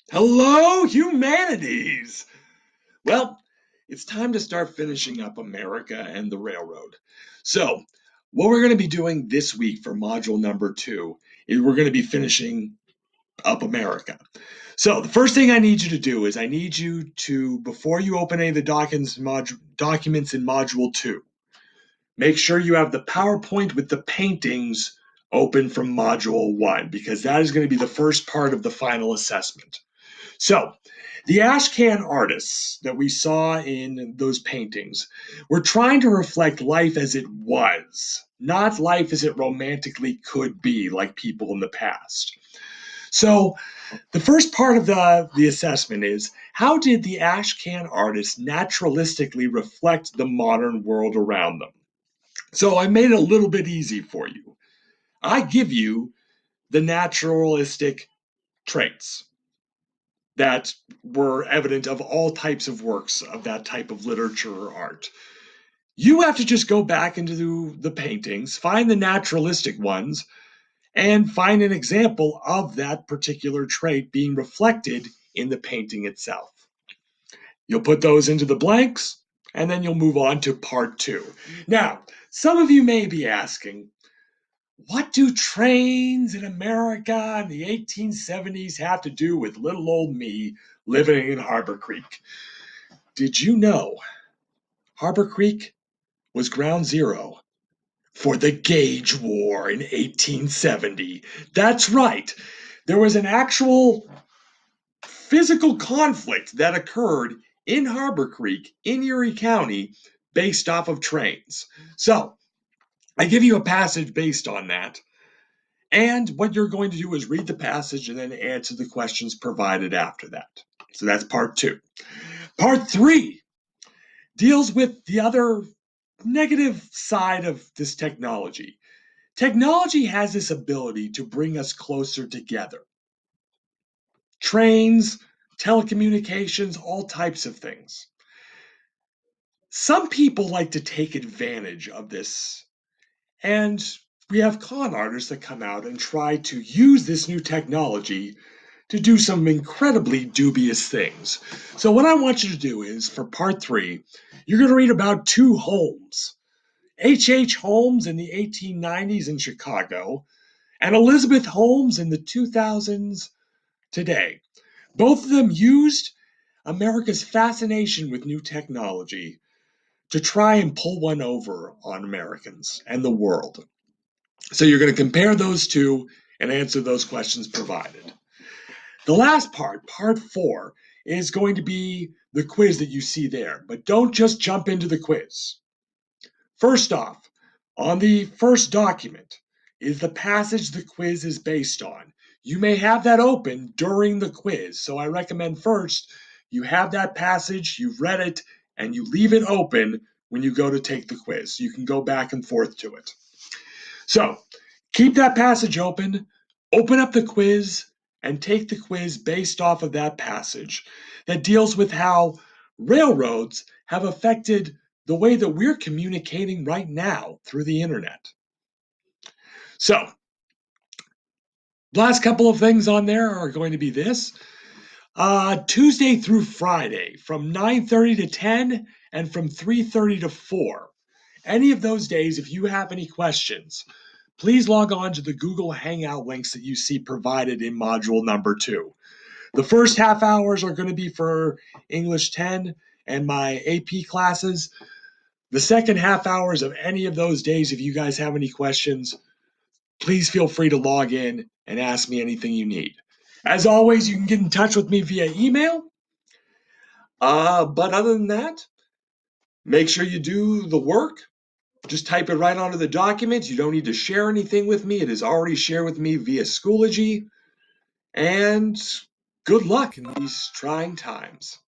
Hello, Humanities! Well, it's time to start finishing up America and the Railroad. So, what we're going to be doing this week for module number 2 is we're going to be finishing up America. So, the first thing I need you to do is I need you to, before you open any of the documents in module 2, make sure you have the PowerPoint with the paintings open from module 1 because that is going to be the first part of the final assessment. So, the ashcan artists that we saw in those paintings were trying to reflect life as it was, not life as it romantically could be, like people in the past. So, the first part of the assessment is how did the ashcan artists naturalistically reflect the modern world around them? So, I made it a little bit easy for you. I give you the naturalistic traits that were evident of all types of works of that type of literature or art. You have to just go back into the paintings, find the naturalistic ones, and find an example of that particular trait being reflected in the painting itself. You'll put those into the blanks, and then you'll move on to part 2. Now, some of you may be asking, what do trains in America in the 1870s have to do with little old me living in Harbor Creek? Did you know Harbor Creek was ground zero for the Gage War in 1870? That's right. There was an actual physical conflict that occurred in Harbor Creek in Erie County based off of trains. So, I give you a passage based on that. And what you're going to do is read the passage and then answer the questions provided after that. So that's part 2. Part 3 deals with the other negative side of this technology. Technology has this ability to bring us closer together. Trains, telecommunications, all types of things. Some people like to take advantage of this, and we have con artists that come out and try to use this new technology to do some incredibly dubious things. So, what I want you to do is for part 3, you're going to read about 2 Holmes. H. Holmes in the 1890s in Chicago, and Elizabeth Holmes in the 2000s today. Both of them used America's fascination with new technology to try and pull one over on Americans and the world. So you're going to compare those two and answer those questions provided. The last part 4, is going to be the quiz that you see there, but don't just jump into the quiz. First off, on the first document is the passage the quiz is based on. You may have that open during the quiz, so I recommend first you have that passage, you've read it, and you leave it open when you go to take the quiz. You can go back and forth to it. So keep that passage open up the quiz, and take the quiz based off of that passage that deals with how railroads have affected the way that we're communicating right now through the internet. So, last couple of things on there are going to be this. Tuesday through Friday from 9:30 to 10 and from 3:30 to 4. Any of those days, if you have any questions, please log on to the Google Hangout links that you see provided in module number 2. The first half hours are going to be for English 10 and my AP classes. The second half hours of any of those days, if you guys have any questions, please feel free to log in and ask me anything you need. As always, you can get in touch with me via email. But other than that, make sure you do the work. Just type it right onto the document. You don't need to share anything with me. It is already shared with me via Schoology. And good luck in these trying times.